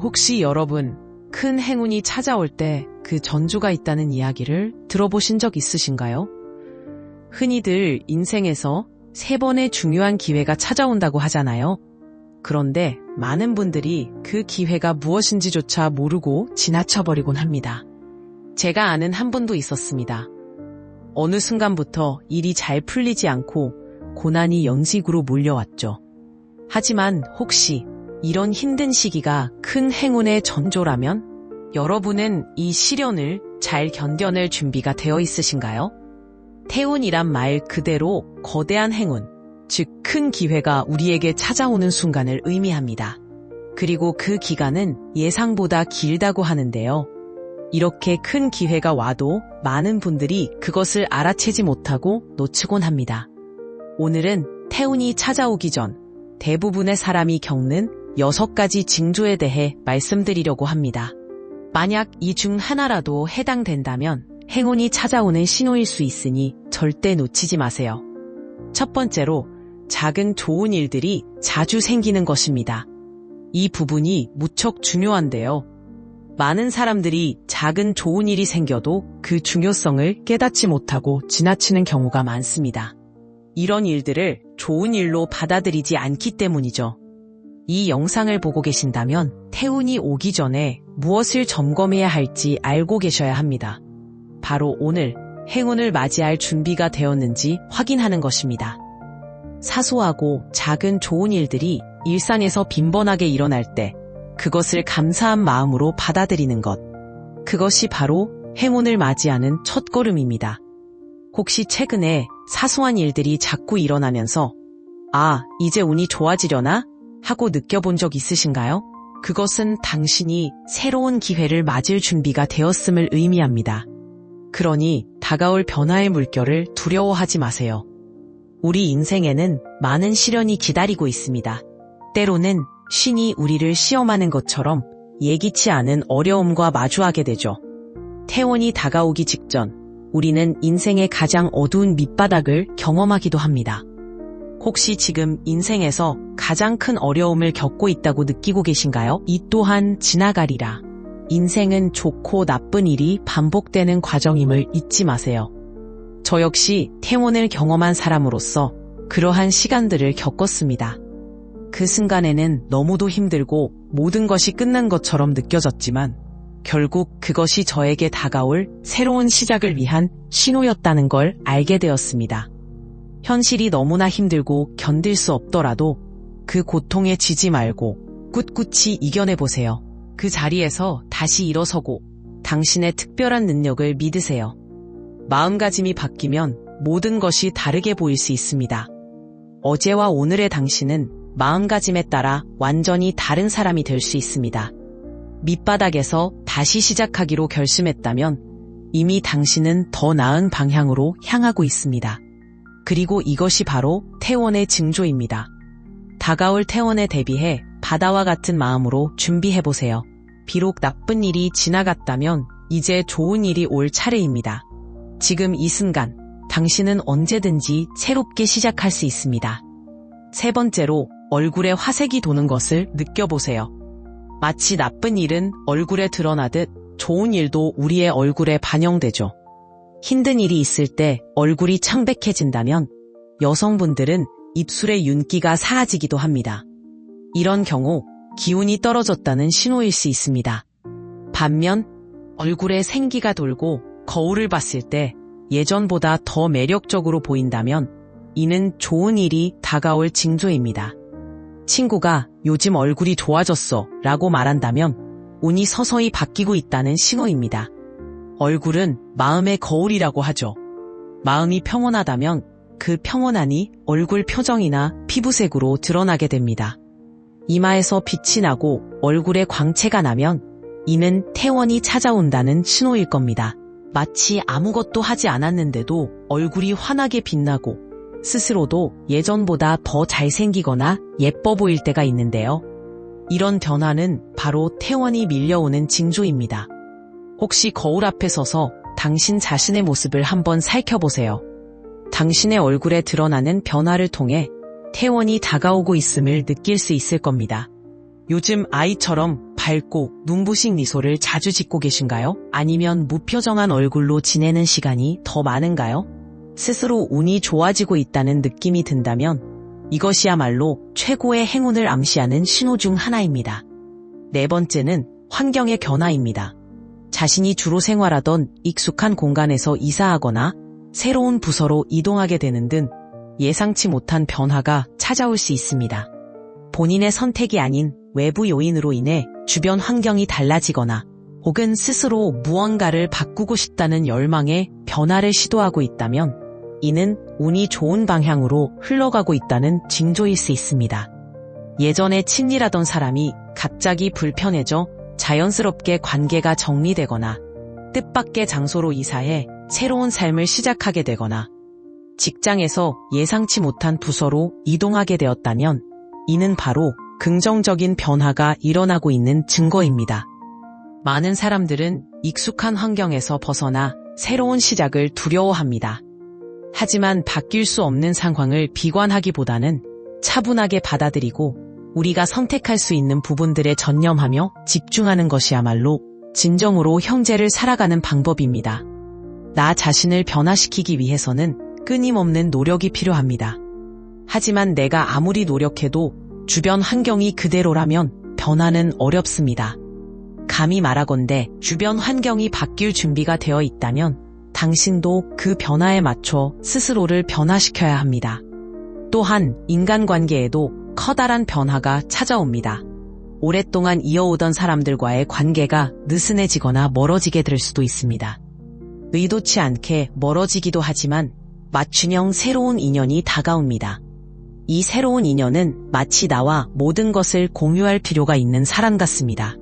혹시 여러분, 큰 행운이 찾아올 때 그 전조가 있다는 이야기를 들어보신 적 있으신가요? 흔히들 인생에서 3번의 중요한 기회가 찾아온다고 하잖아요. 그런데 많은 분들이 그 기회가 무엇인지조차 모르고 지나쳐버리곤 합니다. 제가 아는 한 분도 있었습니다. 어느 순간부터 일이 잘 풀리지 않고 고난이 연식으로 몰려왔죠. 하지만 혹시 이런 힘든 시기가 큰 행운의 전조라면 여러분은 이 시련을 잘 견뎌낼 준비가 되어 있으신가요? 태운이란 말 그대로 거대한 행운, 즉 큰 기회가 우리에게 찾아오는 순간을 의미합니다. 그리고 그 기간은 예상보다 길다고 하는데요. 이렇게 큰 기회가 와도 많은 분들이 그것을 알아채지 못하고 놓치곤 합니다. 오늘은 태운이 찾아오기 전 대부분의 사람이 겪는 6가지 징조에 대해 말씀드리려고 합니다. 만약 이 중 하나라도 해당된다면 행운이 찾아오는 신호일 수 있으니 절대 놓치지 마세요. 첫 번째로 작은 좋은 일들이 자주 생기는 것입니다. 이 부분이 무척 중요한데요. 많은 사람들이 작은 좋은 일이 생겨도 그 중요성을 깨닫지 못하고 지나치는 경우가 많습니다. 이런 일들을 좋은 일로 받아들이지 않기 때문이죠. 이 영상을 보고 계신다면 태운이 오기 전에 무엇을 점검해야 할지 알고 계셔야 합니다. 바로 오늘 행운을 맞이할 준비가 되었는지 확인하는 것입니다. 사소하고 작은 좋은 일들이 일상에서 빈번하게 일어날 때 그것을 감사한 마음으로 받아들이는 것. 그것이 바로 행운을 맞이하는 첫걸음입니다. 혹시 최근에 사소한 일들이 자꾸 일어나면서 이제 운이 좋아지려나? 하고 느껴본 적 있으신가요? 그것은 당신이 새로운 기회를 맞을 준비가 되었음을 의미합니다. 그러니 다가올 변화의 물결을 두려워하지 마세요. 우리 인생에는 많은 시련이 기다리고 있습니다. 때로는 신이 우리를 시험하는 것처럼 예기치 않은 어려움과 마주하게 되죠. 태운이 다가오기 직전 우리는 인생의 가장 어두운 밑바닥을 경험하기도 합니다. 혹시 지금 인생에서 가장 큰 어려움을 겪고 있다고 느끼고 계신가요? 이 또한 지나가리라. 인생은 좋고 나쁜 일이 반복되는 과정임을 잊지 마세요. 저 역시 태운을 경험한 사람으로서 그러한 시간들을 겪었습니다. 그 순간에는 너무도 힘들고 모든 것이 끝난 것처럼 느껴졌지만 결국 그것이 저에게 다가올 새로운 시작을 위한 신호였다는 걸 알게 되었습니다. 현실이 너무나 힘들고 견딜 수 없더라도 그 고통에 지지 말고 꿋꿋이 이겨내보세요. 그 자리에서 다시 일어서고 당신의 특별한 능력을 믿으세요. 마음가짐이 바뀌면 모든 것이 다르게 보일 수 있습니다. 어제와 오늘의 당신은 마음가짐에 따라 완전히 다른 사람이 될 수 있습니다. 밑바닥에서 다시 시작하기로 결심했다면 이미 당신은 더 나은 방향으로 향하고 있습니다. 그리고 이것이 바로 태운의 징조입니다. 다가올 태운에 대비해 바다와 같은 마음으로 준비해보세요. 비록 나쁜 일이 지나갔다면 이제 좋은 일이 올 차례입니다. 지금 이 순간 당신은 언제든지 새롭게 시작할 수 있습니다. 세 번째로 얼굴에 화색이 도는 것을 느껴보세요. 마치 나쁜 일은 얼굴에 드러나듯 좋은 일도 우리의 얼굴에 반영되죠. 힘든 일이 있을 때 얼굴이 창백해진다면 여성분들은 입술의 윤기가 사라지기도 합니다. 이런 경우 기운이 떨어졌다는 신호일 수 있습니다. 반면 얼굴에 생기가 돌고 거울을 봤을 때 예전보다 더 매력적으로 보인다면 이는 좋은 일이 다가올 징조입니다. 친구가 요즘 얼굴이 좋아졌어 라고 말한다면 운이 서서히 바뀌고 있다는 신호입니다. 얼굴은 마음의 거울이라고 하죠. 마음이 평온하다면 그 평온함이 얼굴 표정이나 피부색으로 드러나게 됩니다. 이마에서 빛이 나고 얼굴에 광채가 나면 이는 태운이 찾아온다는 신호일 겁니다. 마치 아무것도 하지 않았는데도 얼굴이 환하게 빛나고 스스로도 예전보다 더 잘생기거나 예뻐 보일 때가 있는데요. 이런 변화는 바로 태운이 밀려오는 징조입니다. 혹시 거울 앞에 서서 당신 자신의 모습을 한번 살펴보세요. 당신의 얼굴에 드러나는 변화를 통해 태운이 다가오고 있음을 느낄 수 있을 겁니다. 요즘 아이처럼 밝고 눈부신 미소를 자주 짓고 계신가요? 아니면 무표정한 얼굴로 지내는 시간이 더 많은가요? 스스로 운이 좋아지고 있다는 느낌이 든다면 이것이야말로 최고의 행운을 암시하는 신호 중 하나입니다. 네 번째는 환경의 변화입니다. 자신이 주로 생활하던 익숙한 공간에서 이사하거나 새로운 부서로 이동하게 되는 등 예상치 못한 변화가 찾아올 수 있습니다. 본인의 선택이 아닌 외부 요인으로 인해 주변 환경이 달라지거나 혹은 스스로 무언가를 바꾸고 싶다는 열망에 변화를 시도하고 있다면 이는 운이 좋은 방향으로 흘러가고 있다는 징조일 수 있습니다. 예전에 친밀하던 사람이 갑자기 불편해져 자연스럽게 관계가 정리되거나 뜻밖의 장소로 이사해 새로운 삶을 시작하게 되거나 직장에서 예상치 못한 부서로 이동하게 되었다면 이는 바로 긍정적인 변화가 일어나고 있는 증거입니다. 많은 사람들은 익숙한 환경에서 벗어나 새로운 시작을 두려워합니다. 하지만 바뀔 수 없는 상황을 비관하기보다는 차분하게 받아들이고 우리가 선택할 수 있는 부분들에 전념하며 집중하는 것이야말로 진정으로 현재를 살아가는 방법입니다. 나 자신을 변화시키기 위해서는 끊임없는 노력이 필요합니다. 하지만 내가 아무리 노력해도 주변 환경이 그대로라면 변화는 어렵습니다. 감히 말하건대 주변 환경이 바뀔 준비가 되어 있다면 당신도 그 변화에 맞춰 스스로를 변화시켜야 합니다. 또한 인간관계에도 커다란 변화가 찾아옵니다. 오랫동안 이어오던 사람들과의 관계가 느슨해지거나 멀어지게 될 수도 있습니다. 의도치 않게 멀어지기도 하지만 맞춤형 새로운 인연이 다가옵니다. 이 새로운 인연은 마치 나와 모든 것을 공유할 필요가 있는 사람 같습니다.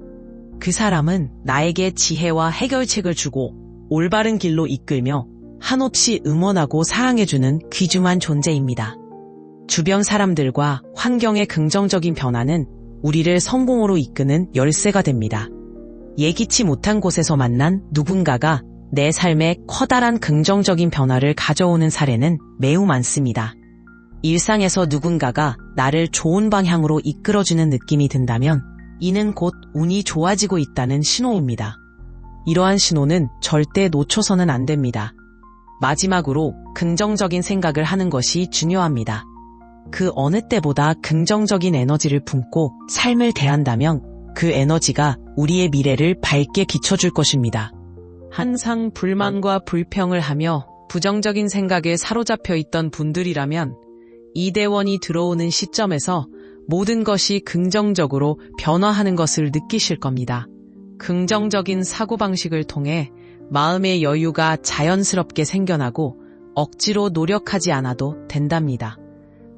그 사람은 나에게 지혜와 해결책을 주고 올바른 길로 이끌며 한없이 응원하고 사랑해주는 귀중한 존재입니다. 주변 사람들과 환경의 긍정적인 변화는 우리를 성공으로 이끄는 열쇠가 됩니다. 예기치 못한 곳에서 만난 누군가가 내 삶에 커다란 긍정적인 변화를 가져오는 사례는 매우 많습니다. 일상에서 누군가가 나를 좋은 방향으로 이끌어주는 느낌이 든다면 이는 곧 운이 좋아지고 있다는 신호입니다. 이러한 신호는 절대 놓쳐서는 안 됩니다. 마지막으로 긍정적인 생각을 하는 것이 중요합니다. 그 어느 때보다 긍정적인 에너지를 품고 삶을 대한다면 그 에너지가 우리의 미래를 밝게 비춰줄 것입니다. 항상 불만과 불평을 하며 부정적인 생각에 사로잡혀 있던 분들이라면 이대원이 들어오는 시점에서 모든 것이 긍정적으로 변화하는 것을 느끼실 겁니다. 긍정적인 사고방식을 통해 마음의 여유가 자연스럽게 생겨나고 억지로 노력하지 않아도 된답니다.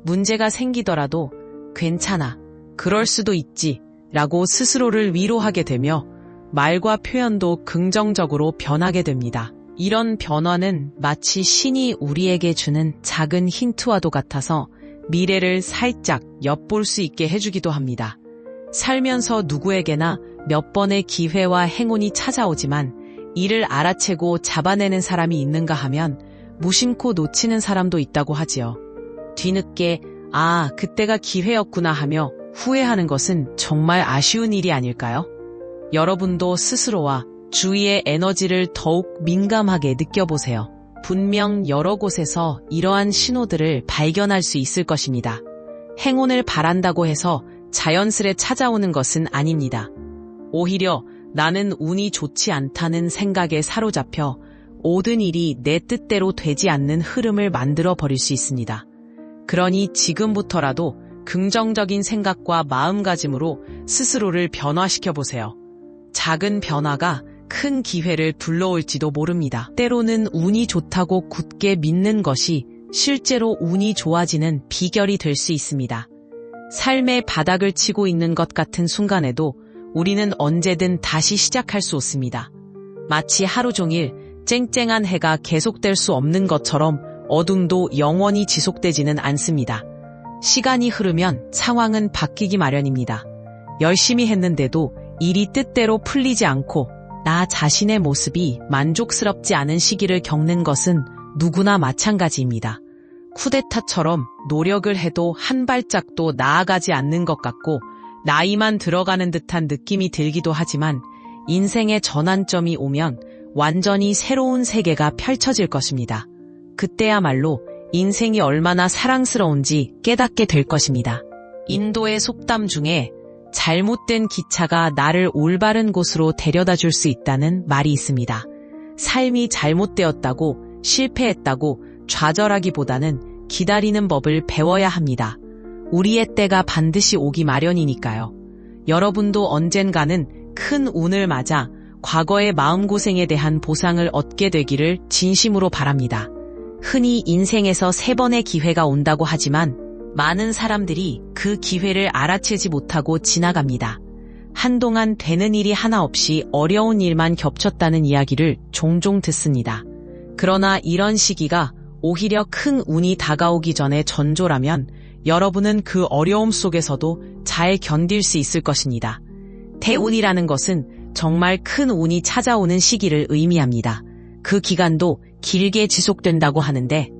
문제가 생기더라도 괜찮아, 그럴 수도 있지 라고 스스로를 위로하게 되며 말과 표현도 긍정적으로 변하게 됩니다. 이런 변화는 마치 신이 우리에게 주는 작은 힌트와도 같아서 미래를 살짝 엿볼 수 있게 해주기도 합니다. 살면서 누구에게나 몇 번의 기회와 행운이 찾아오지만 이를 알아채고 잡아내는 사람이 있는가 하면 무심코 놓치는 사람도 있다고 하지요. 뒤늦게 아, 그때가 기회였구나 하며 후회하는 것은 정말 아쉬운 일이 아닐까요? 여러분도 스스로와 주위의 에너지를 더욱 민감하게 느껴보세요. 분명 여러 곳에서 이러한 신호들을 발견할 수 있을 것입니다. 행운을 바란다고 해서 자연스레 찾아오는 것은 아닙니다. 오히려 나는 운이 좋지 않다는 생각에 사로잡혀 모든 일이 내 뜻대로 되지 않는 흐름을 만들어 버릴 수 있습니다. 그러니 지금부터라도 긍정적인 생각과 마음가짐으로 스스로를 변화시켜 보세요. 작은 변화가 큰 기회를 불러올지도 모릅니다. 때로는 운이 좋다고 굳게 믿는 것이 실제로 운이 좋아지는 비결이 될 수 있습니다. 삶의 바닥을 치고 있는 것 같은 순간에도 우리는 언제든 다시 시작할 수 있습니다. 마치 하루 종일 쨍쨍한 해가 계속될 수 없는 것처럼 어둠도 영원히 지속되지는 않습니다. 시간이 흐르면 상황은 바뀌기 마련입니다. 열심히 했는데도 일이 뜻대로 풀리지 않고 나 자신의 모습이 만족스럽지 않은 시기를 겪는 것은 누구나 마찬가지입니다. 쿠데타처럼 노력을 해도 한 발짝도 나아가지 않는 것 같고 나이만 들어가는 듯한 느낌이 들기도 하지만 인생의 전환점이 오면 완전히 새로운 세계가 펼쳐질 것입니다. 그때야말로 인생이 얼마나 사랑스러운지 깨닫게 될 것입니다. 인도의 속담 중에 잘못된 기차가 나를 올바른 곳으로 데려다 줄 수 있다는 말이 있습니다. 삶이 잘못되었다고 실패했다고 좌절하기보다는 기다리는 법을 배워야 합니다. 우리의 때가 반드시 오기 마련이니까요. 여러분도 언젠가는 큰 운을 맞아 과거의 마음고생에 대한 보상을 얻게 되기를 진심으로 바랍니다. 흔히 인생에서 3번의 기회가 온다고 하지만 많은 사람들이 그 기회를 알아채지 못하고 지나갑니다. 한동안 되는 일이 하나 없이 어려운 일만 겹쳤다는 이야기를 종종 듣습니다. 그러나 이런 시기가 오히려 큰 운이 다가오기 전에 전조라면 여러분은 그 어려움 속에서도 잘 견딜 수 있을 것입니다. 대운이라는 것은 정말 큰 운이 찾아오는 시기를 의미합니다. 그 기간도 길게 지속된다고 하는데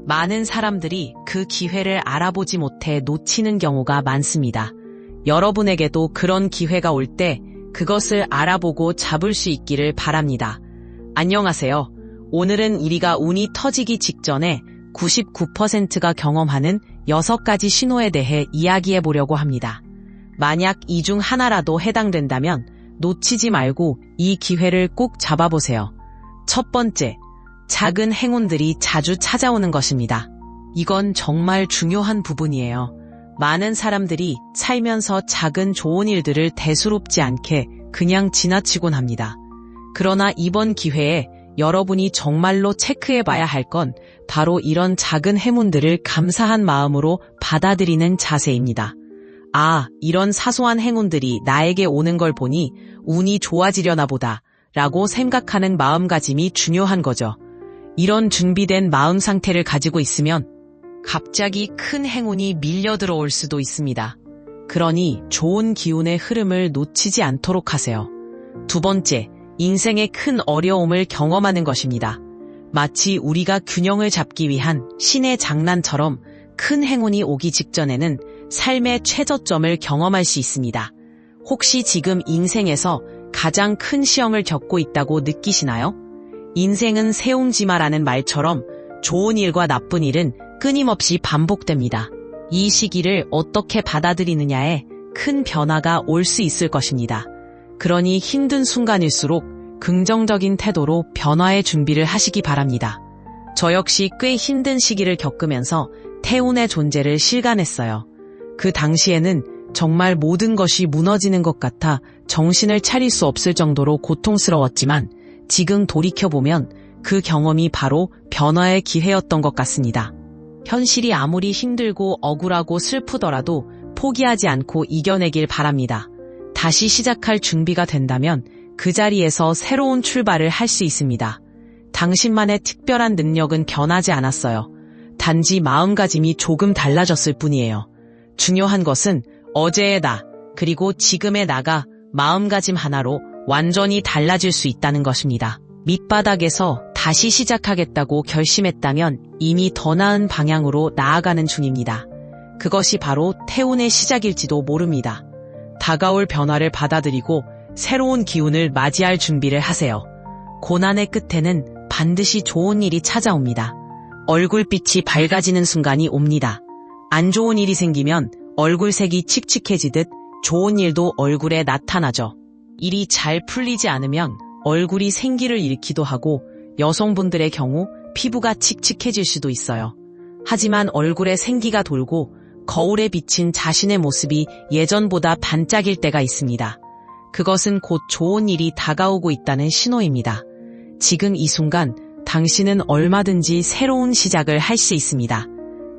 많은 사람들이 그 기회를 알아보지 못해 놓치는 경우가 많습니다. 여러분에게도 그런 기회가 올 때 그것을 알아보고 잡을 수 있기를 바랍니다. 안녕하세요. 오늘은 우리가 운이 터지기 직전에 99%가 경험하는 6가지 신호에 대해 이야기해 보려고 합니다. 만약 이 중 하나라도 해당된다면 놓치지 말고 이 기회를 꼭 잡아보세요. 첫 번째, 작은 행운들이 자주 찾아오는 것입니다. 이건 정말 중요한 부분이에요. 많은 사람들이 살면서 작은 좋은 일들을 대수롭지 않게 그냥 지나치곤 합니다. 그러나 이번 기회에 여러분이 정말로 체크해봐야 할 건 바로 이런 작은 행운들을 감사한 마음으로 받아들이는 자세입니다. 아, 이런 사소한 행운들이 나에게 오는 걸 보니 운이 좋아지려나 보다 라고 생각하는 마음가짐이 중요한 거죠. 이런 준비된 마음 상태를 가지고 있으면 갑자기 큰 행운이 밀려 들어올 수도 있습니다. 그러니 좋은 기운의 흐름을 놓치지 않도록 하세요. 두 번째, 인생의 큰 어려움을 경험하는 것입니다. 마치 우리가 균형을 잡기 위한 신의 장난처럼 큰 행운이 오기 직전에는 삶의 최저점을 경험할 수 있습니다. 혹시 지금 인생에서 가장 큰 시험을 겪고 있다고 느끼시나요? 인생은 세옹지마라는 말처럼 좋은 일과 나쁜 일은 끊임없이 반복됩니다. 이 시기를 어떻게 받아들이느냐에 큰 변화가 올 수 있을 것입니다. 그러니 힘든 순간일수록 긍정적인 태도로 변화의 준비를 하시기 바랍니다. 저 역시 꽤 힘든 시기를 겪으면서 태운의 존재를 실감했어요. 그 당시에는 정말 모든 것이 무너지는 것 같아 정신을 차릴 수 없을 정도로 고통스러웠지만 지금 돌이켜보면 그 경험이 바로 변화의 기회였던 것 같습니다. 현실이 아무리 힘들고 억울하고 슬프더라도 포기하지 않고 이겨내길 바랍니다. 다시 시작할 준비가 된다면 그 자리에서 새로운 출발을 할 수 있습니다. 당신만의 특별한 능력은 변하지 않았어요. 단지 마음가짐이 조금 달라졌을 뿐이에요. 중요한 것은 어제의 나, 그리고 지금의 나가 마음가짐 하나로 완전히 달라질 수 있다는 것입니다. 밑바닥에서 다시 시작하겠다고 결심했다면 이미 더 나은 방향으로 나아가는 중입니다. 그것이 바로 태운의 시작일지도 모릅니다. 다가올 변화를 받아들이고 새로운 기운을 맞이할 준비를 하세요. 고난의 끝에는 반드시 좋은 일이 찾아옵니다. 얼굴빛이 밝아지는 순간이 옵니다. 안 좋은 일이 생기면 얼굴색이 칙칙해지듯 좋은 일도 얼굴에 나타나죠. 일이 잘 풀리지 않으면 얼굴이 생기를 잃기도 하고 여성분들의 경우 피부가 칙칙해질 수도 있어요. 하지만 얼굴에 생기가 돌고 거울에 비친 자신의 모습이 예전보다 반짝일 때가 있습니다. 그것은 곧 좋은 일이 다가오고 있다는 신호입니다. 지금 이 순간 당신은 얼마든지 새로운 시작을 할 수 있습니다.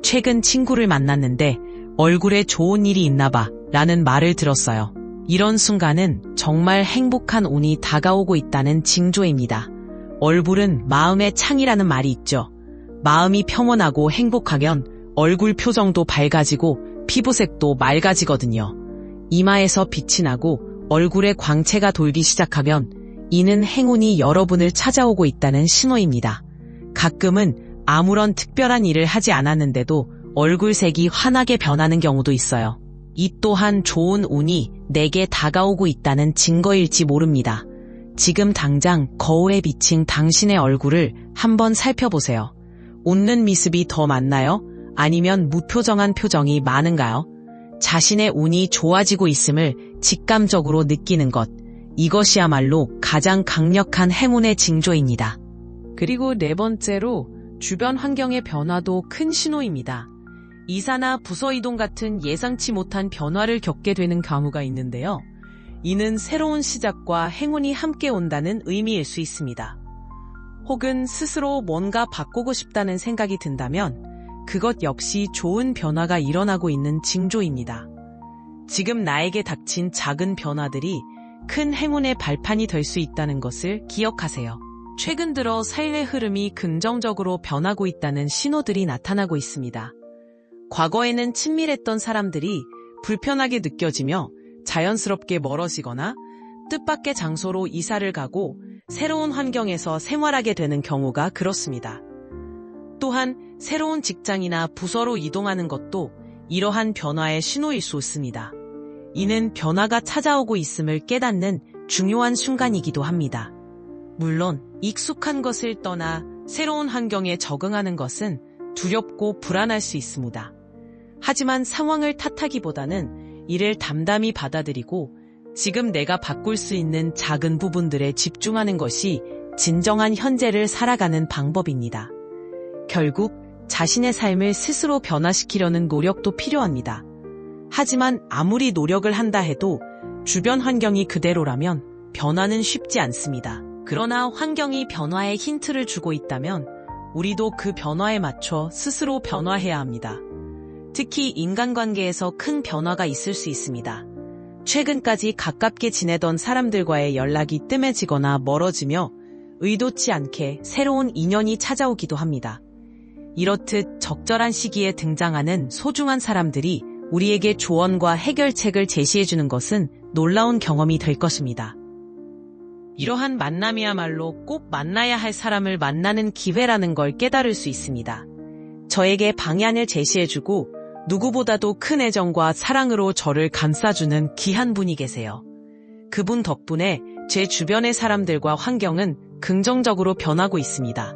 최근 친구를 만났는데 얼굴에 좋은 일이 있나 봐 라는 말을 들었어요. 이런 순간은 정말 행복한 운이 다가오고 있다는 징조입니다. 얼굴은 마음의 창이라는 말이 있죠. 마음이 평온하고 행복하면 얼굴 표정도 밝아지고 피부색도 맑아지거든요. 이마에서 빛이 나고 얼굴에 광채가 돌기 시작하면 이는 행운이 여러분을 찾아오고 있다는 신호입니다. 가끔은 아무런 특별한 일을 하지 않았는데도 얼굴색이 환하게 변하는 경우도 있어요. 이 또한 좋은 운이 내게 다가오고 있다는 증거일지 모릅니다. 지금 당장 거울에 비친 당신의 얼굴을 한번 살펴보세요. 웃는 미습이 더 많나요? 아니면 무표정한 표정이 많은가요? 자신의 운이 좋아지고 있음을 직감적으로 느끼는 것, 이것이야말로 가장 강력한 행운의 징조입니다. 그리고 네 번째로 주변 환경의 변화도 큰 신호입니다. 이사나 부서 이동 같은 예상치 못한 변화를 겪게 되는 경우가 있는데요. 이는 새로운 시작과 행운이 함께 온다는 의미일 수 있습니다. 혹은 스스로 뭔가 바꾸고 싶다는 생각이 든다면 그것 역시 좋은 변화가 일어나고 있는 징조입니다. 지금 나에게 닥친 작은 변화들이 큰 행운의 발판이 될 수 있다는 것을 기억하세요. 최근 들어 삶의 흐름이 긍정적으로 변하고 있다는 신호들이 나타나고 있습니다. 과거에는 친밀했던 사람들이 불편하게 느껴지며 자연스럽게 멀어지거나 뜻밖의 장소로 이사를 가고 새로운 환경에서 생활하게 되는 경우가 그렇습니다. 또한 새로운 직장이나 부서로 이동하는 것도 이러한 변화의 신호일 수 있습니다. 이는 변화가 찾아오고 있음을 깨닫는 중요한 순간이기도 합니다. 물론 익숙한 것을 떠나 새로운 환경에 적응하는 것은 두렵고 불안할 수 있습니다. 하지만 상황을 탓하기보다는 이를 담담히 받아들이고 지금 내가 바꿀 수 있는 작은 부분들에 집중하는 것이 진정한 현재를 살아가는 방법입니다. 결국 자신의 삶을 스스로 변화시키려는 노력도 필요합니다. 하지만 아무리 노력을 한다 해도 주변 환경이 그대로라면 변화는 쉽지 않습니다. 그러나 환경이 변화에 힌트를 주고 있다면 우리도 그 변화에 맞춰 스스로 변화해야 합니다. 특히 인간관계에서 큰 변화가 있을 수 있습니다. 최근까지 가깝게 지내던 사람들과의 연락이 뜸해지거나 멀어지며 의도치 않게 새로운 인연이 찾아오기도 합니다. 이렇듯 적절한 시기에 등장하는 소중한 사람들이 우리에게 조언과 해결책을 제시해주는 것은 놀라운 경험이 될 것입니다. 이러한 만남이야말로 꼭 만나야 할 사람을 만나는 기회라는 걸 깨달을 수 있습니다. 저에게 방향을 제시해주고 누구보다도 큰 애정과 사랑으로 저를 감싸주는 귀한 분이 계세요. 그분 덕분에 제 주변의 사람들과 환경은 긍정적으로 변하고 있습니다.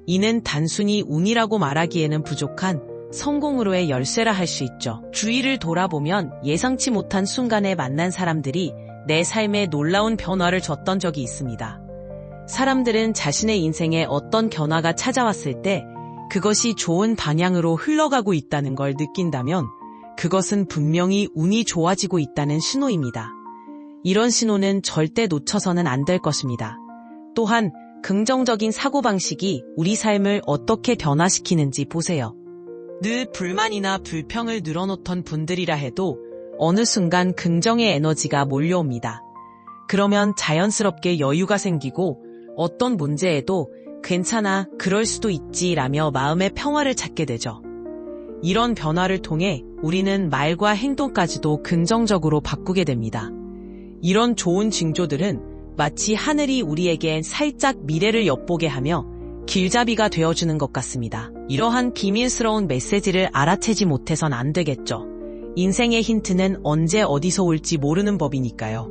이는 단순히 운이라고 말하기에는 부족한 성공으로의 열쇠라 할 수 있죠. 주위를 돌아보면 예상치 못한 순간에 만난 사람들이 내 삶에 놀라운 변화를 줬던 적이 있습니다. 사람들은 자신의 인생에 어떤 변화가 찾아왔을 때 그것이 좋은 방향으로 흘러가고 있다는 걸 느낀다면 그것은 분명히 운이 좋아지고 있다는 신호입니다. 이런 신호는 절대 놓쳐서는 안 될 것입니다. 또한 긍정적인 사고방식이 우리 삶을 어떻게 변화시키는지 보세요. 늘 불만이나 불평을 늘어놓던 분들이라 해도 어느 순간 긍정의 에너지가 몰려옵니다. 그러면 자연스럽게 여유가 생기고 어떤 문제에도 괜찮아, 그럴 수도 있지라며 마음의 평화를 찾게 되죠. 이런 변화를 통해 우리는 말과 행동까지도 긍정적으로 바꾸게 됩니다. 이런 좋은 징조들은 마치 하늘이 우리에게 살짝 미래를 엿보게 하며 길잡이가 되어주는 것 같습니다. 이러한 비밀스러운 메시지를 알아채지 못해선 안 되겠죠. 인생의 힌트는 언제 어디서 올지 모르는 법이니까요.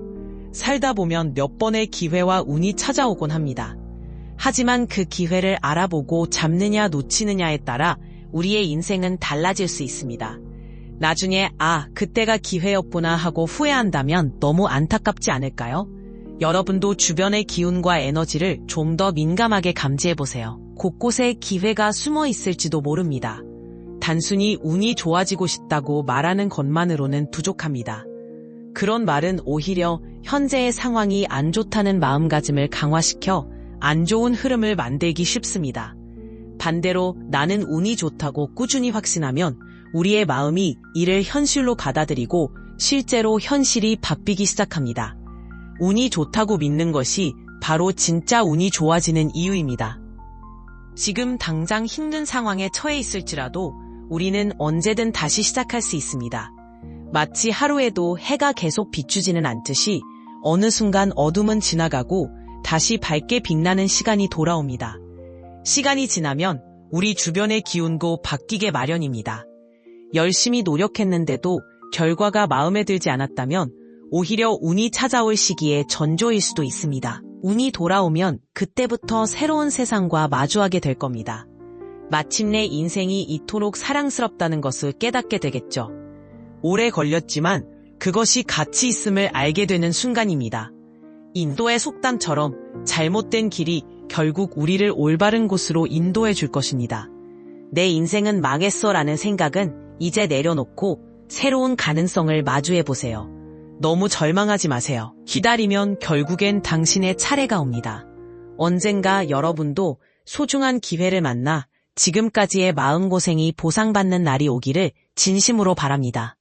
살다 보면 몇 번의 기회와 운이 찾아오곤 합니다. 하지만 그 기회를 알아보고 잡느냐 놓치느냐에 따라 우리의 인생은 달라질 수 있습니다. 나중에 그때가 기회였구나 하고 후회한다면 너무 안타깝지 않을까요? 여러분도 주변의 기운과 에너지를 좀 더 민감하게 감지해보세요. 곳곳에 기회가 숨어 있을지도 모릅니다. 단순히 운이 좋아지고 싶다고 말하는 것만으로는 부족합니다. 그런 말은 오히려 현재의 상황이 안 좋다는 마음가짐을 강화시켜 안 좋은 흐름을 만들기 쉽습니다. 반대로 나는 운이 좋다고 꾸준히 확신하면 우리의 마음이 이를 현실로 받아들이고 실제로 현실이 바뀌기 시작합니다. 운이 좋다고 믿는 것이 바로 진짜 운이 좋아지는 이유입니다. 지금 당장 힘든 상황에 처해 있을지라도 우리는 언제든 다시 시작할 수 있습니다. 마치 하루에도 해가 계속 비추지는 않듯이 어느 순간 어둠은 지나가고 다시 밝게 빛나는 시간이 돌아옵니다. 시간이 지나면 우리 주변의 기운도 바뀌게 마련입니다. 열심히 노력했는데도 결과가 마음에 들지 않았다면 오히려 운이 찾아올 시기에 전조일 수도 있습니다. 운이 돌아오면 그때부터 새로운 세상과 마주하게 될 겁니다. 마침내 인생이 이토록 사랑스럽다는 것을 깨닫게 되겠죠. 오래 걸렸지만 그것이 가치 있음을 알게 되는 순간입니다. 인도의 속담처럼 잘못된 길이 결국 우리를 올바른 곳으로 인도해 줄 것입니다. 내 인생은 망했어라는 생각은 이제 내려놓고 새로운 가능성을 마주해 보세요. 너무 절망하지 마세요. 기다리면 결국엔 당신의 차례가 옵니다. 언젠가 여러분도 소중한 기회를 만나 지금까지의 마음고생이 보상받는 날이 오기를 진심으로 바랍니다.